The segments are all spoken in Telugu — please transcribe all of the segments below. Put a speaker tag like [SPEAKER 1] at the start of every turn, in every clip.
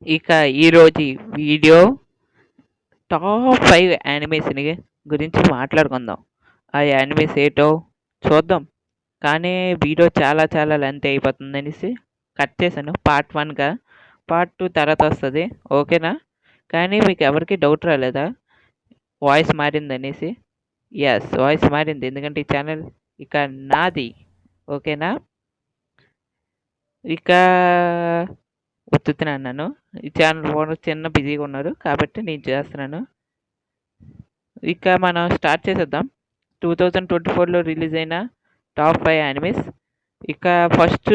[SPEAKER 1] ఇక ఈరోజు వీడియో టాప్ 5 యానిమేస్‌ని గురించి మాట్లాడుకుందాం. ఆ యానిమేస్ ఏటో చూద్దాం. కానీ వీడియో చాలా చాలా లెంత్ అయిపోతుందనేసి కట్ చేశాను పార్ట్ 1గా. పార్ట్ 2 తర్వాత వస్తది. ఓకేనా? కానీ మీకు ఎవరికీ డౌట్ రాలేదా? వాయిస్ మారిందనేసి? యెస్. వాయిస్ మారింది. ఎందుకంటే ఈ ఛానల్ ఇక నాది. ఓకేనా? ఇక ఉత్తుత్తినే అన్నాను. ఈ ఛానల్ ఓనర్ చిన్న బిజీగా ఉన్నారు. కాబట్టి నేను చేస్తున్నాను. ఇక మనం స్టార్ట్ చేసేద్దాం. 2024లో రిలీజ్ అయిన టాప్ 5 యానిమేస్. ఇక ఫస్ట్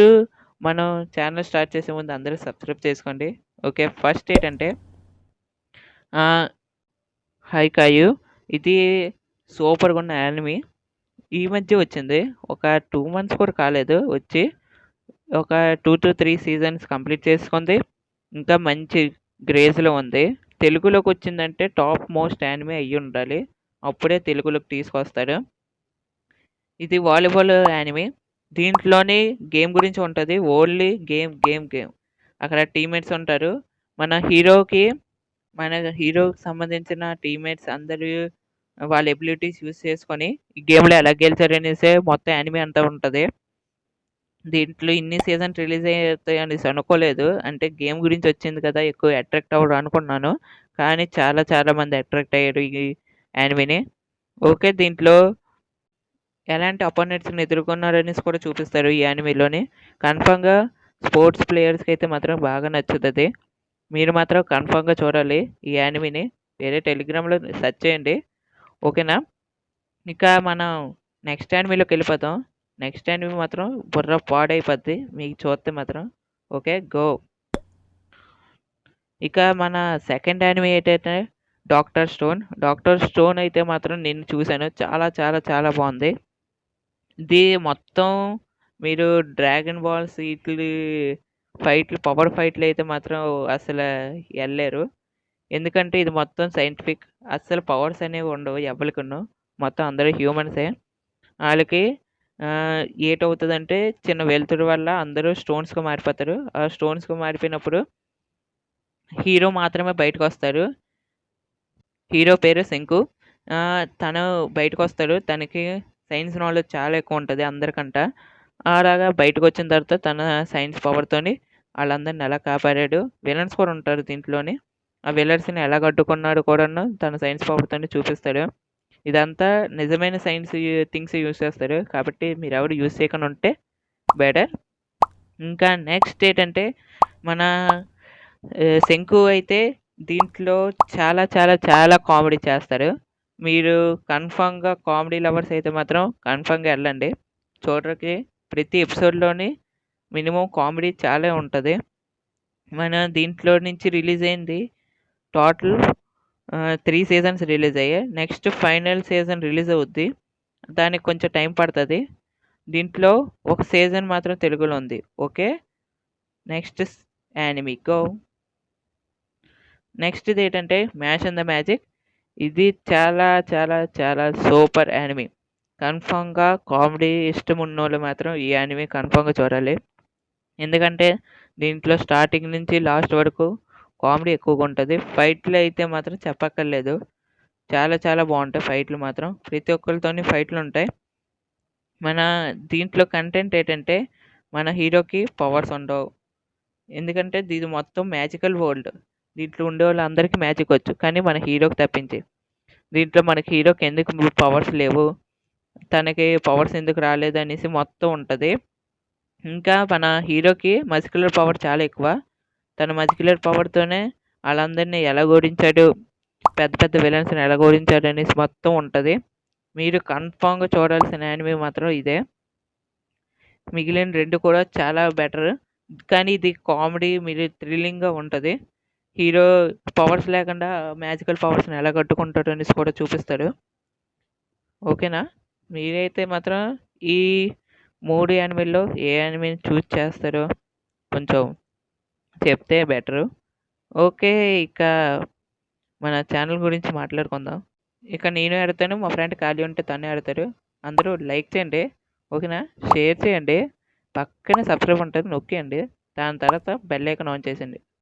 [SPEAKER 1] మనం ఛానల్ స్టార్ట్ చేసే ముందు అందరూ సబ్స్క్రైబ్ చేసుకోండి. ఓకే. ఫస్ట్ ఏంటంటే హైకాయు. ఇది సూపర్‌గా ఉన్న యానిమీ. ఈ మధ్య వచ్చింది. ఒక 2 మంత్స్ కూడా కాలేదు వచ్చి. ఒక 2-3 సీజన్స్ కంప్లీట్ చేసుకుంది. ఇంకా మంచి గ్రేజ్‌లో ఉంది. తెలుగులోకి వచ్చిందంటే టాప్ మోస్ట్ యానిమే అయ్యి ఉండాలి. అప్పుడే తెలుగులోకి తీసుకొస్తాడు. ఇది వాలీబాల్ యానిమే. దీంట్లోని గేమ్ గురించి ఉంటది. Only game, game, game. అక్కడ టీమ్‌మేట్స్ ఉంటారు. మన హీరోకి సంబంధించిన టీమ్‌మేట్స్ అందరూ వాళ్ళ ఎబిలిటీస్ యూజ్ చేసుకొని ఈ గేమ్‌లో ఎలా గెలిచారనేసే మొత్తం యానిమే అంతా ఉంటది. దీంట్లో ఇన్ని సీజన్స్ రిలీజ్ అవుతాయి అనేసి అనుకోలేదు. అంటే గేమ్ గురించి వచ్చింది కదా! ఎక్కువ అట్రాక్ట్ అవ్వడు అనుకున్నాను. కానీ చాలా చాలా మంది అట్రాక్ట్ అయ్యారు ఈ యానిమేని. ఓకే. దీంట్లో ఎలాంటి అపోనెంట్స్‌ని ఎదుర్కొన్నారనేసి కూడా చూపిస్తారు ఈ యానిమేలోని. కన్ఫర్మ్‌గా స్పోర్ట్స్ ప్లేయర్స్‌కి అయితే మాత్రం బాగా నచ్చుతది. మీరు మాత్రం కన్ఫర్మ్‌గా చూడాలి ఈ యానిమేని. వేరే టెలిగ్రామ్‌లో సెర్చ్ చేయండి. ఓకేనా? ఇక మనం నెక్స్ట్ యానిమేలోకి వెళ్ళిపోదాం. నెక్స్ట్ యానిమే మాత్రం బుర్ర పాడైపోద్ది మీకు చూస్తే మాత్రం. ఓకే. గో. ఇక మన సెకండ్ యానిమే ఏంటంటే డాక్టర్ స్టోన్. డాక్టర్ స్టోన్ అయితే మాత్రం నేను చూశాను. చాలా చాలా చాలా బాగుంది. ఇది మొత్తం మీరు డ్రాగన్ బాల్స్ వీటిలి ఫైట్లు పవర్ ఫైట్లు అయితే మాత్రం అసలు వెళ్ళలేరు. ఎందుకంటే ఇది మొత్తం సైంటిఫిక్. అస్సలు పవర్స్ అనేవి ఉండవు ఎవరికూను. మొత్తం అందరూ హ్యూమన్సే. ఆళ్ళకి ఏటవుతదంటే చిన్న వెలుతురు వల్ల అందరూ స్టోన్స్‌గా మారిపోతారు. ఆ స్టోన్స్‌గా మారిపోయినప్పుడు హీరో మాత్రమే బయటకొస్తాడు. హీరో పేరు శంకు. తను బయటకొస్తాడు. తనకి సైన్స్ నాలెడ్జ్ చాలా ఎక్కువ ఉంటది అందరికంట. అలాగా బయటకొచ్చిన తర్వాత తన సైన్స్ పవర్‌తోని ఆళ్ళందరిని ఎలా కాపాడాడు. విలన్స్ కూడా ఉంటారు దీంట్లోని. ఆ విలన్స్‌ని ఎలా అడ్డుకున్నాడో కూడాను తన సైన్స్ పవర్‌తోని చూపిస్తాడు. ఇదంతా నిజమైన సైన్స్ థింగ్స్ యూజ్ చేస్తారు. కాబట్టి మీరెవరు యూజ్ చేయకుండా ఉంటే బెటర్. ఇంకా నెక్స్ట్ ఏంటంటే మన శంకు అయితే దీంట్లో చాలా చాలా చాలా కామెడీ చేస్తారు. మీరు కన్ఫర్మ్‌గా కామెడీ లవర్స్ అయితే మాత్రం కన్ఫర్మ్‌గా ఎళ్ళండి. చూడడానికి ప్రతి ఎపిసోడ్‌లోని మినిమమ్ కామెడీ చాలా ఉంటది. మన దీంట్లో నుంచి రిలీజ్ అయింది టోటల్ 3 సీజన్స్ రిలీజ్ అయ్యాయి. నెక్స్ట్ ఫైనల్ సీజన్ రిలీజ్ అవుద్ది. దానికి కొంచెం టైం పడతది. దీంట్లో ఒక సీజన్ మాత్రం తెలుగులో ఉంది. ఓకే. Next anime go. నెక్స్ట్‌ది ఏంటంటే మ్యాష్ అండ్ ద మ్యాజిక్. ఇది చాలా చాలా చాలా సూపర్ యానిమీ. కన్ఫర్మ్‌గా కామెడీ ఇష్టం ఉన్నోళ్ళు మాత్రం ఈ యానిమీ కన్ఫర్మ్‌గా చూడాలి. ఎందుకంటే దీంట్లో స్టార్టింగ్ నుంచి లాస్ట్ వరకు కామెడీ ఎక్కువగా ఉంటది. ఫైట్‌లు అయితే మాత్రం చెప్పక్కర్లేదు. చాలా చాలా బాగుంటాయి ఫైట్‌లు మాత్రం. ప్రతి ఒక్కళ్ళతోని ఫైట్‌లుంటాయి. మన దీంట్లో కంటెంట్ ఏంటంటే మన హీరోకి పవర్స్ ఉండవు. ఎందుకంటే ఇది మొత్తం మ్యాజికల్ వరల్డ్. దీంట్లో ఉండేవాళ్ళందరికీ మ్యాజిక్ వచ్చు. కానీ మన హీరోకి తప్పించి. దీంట్లో మనకి హీరోకి ఎందుకు పవర్స్ లేవు, తనకి పవర్స్ ఎందుకు రాలేదు అనేసి మొత్తం ఉంటది. ఇంకా మన హీరోకి మస్క్యులర్ పవర్ చాలా ఎక్కువ. తన మస్క్యులర్ పవర్‌తోనే ఆళ్ళందరిని ఎలా ఓడించాడు, పెద్ద పెద్ద విలన్స్‌ని ఎలా ఓడించాడు అనేసి మొత్తం ఉంటది. మీరు కన్ఫర్మ్‌గా చూడాల్సిన యానిమే మాత్రం ఇదే. మిగిలిన 2 కూడా చాలా బెటర్. కానీ ఇది కామెడీ మీరు థ్రిల్లింగ్‌గా ఉంటది. హీరో పవర్స్ లేకుండా మ్యాజికల్ పవర్స్‌ని ఎలా కట్టుకుంటాడు అనేసి కూడా చూపిస్తాడు. ఓకేనా? మీరైతే మాత్రం ఈ 3 యానిమేల్లో ఏ యానిమేని చూజ్ చేస్తారో కొంచెం చెప్తే బెటరు. ఓకే. ఇక మన ఛానల్ గురించి మాట్లాడుకుందాం. ఇక నేను ఆడతాను. మా ఫ్రెండ్ ఖాళీ ఉంటే తనే ఆడతాడు. అందరూ లైక్ చేయండి. ఓకేనా? షేర్ చేయండి. పక్కనే సబ్స్క్రైబ్ ఉంటది నొక్కేయండి. దాని తర్వాత బెల్ ఐకాన్ ఆన్ చేసేయండి.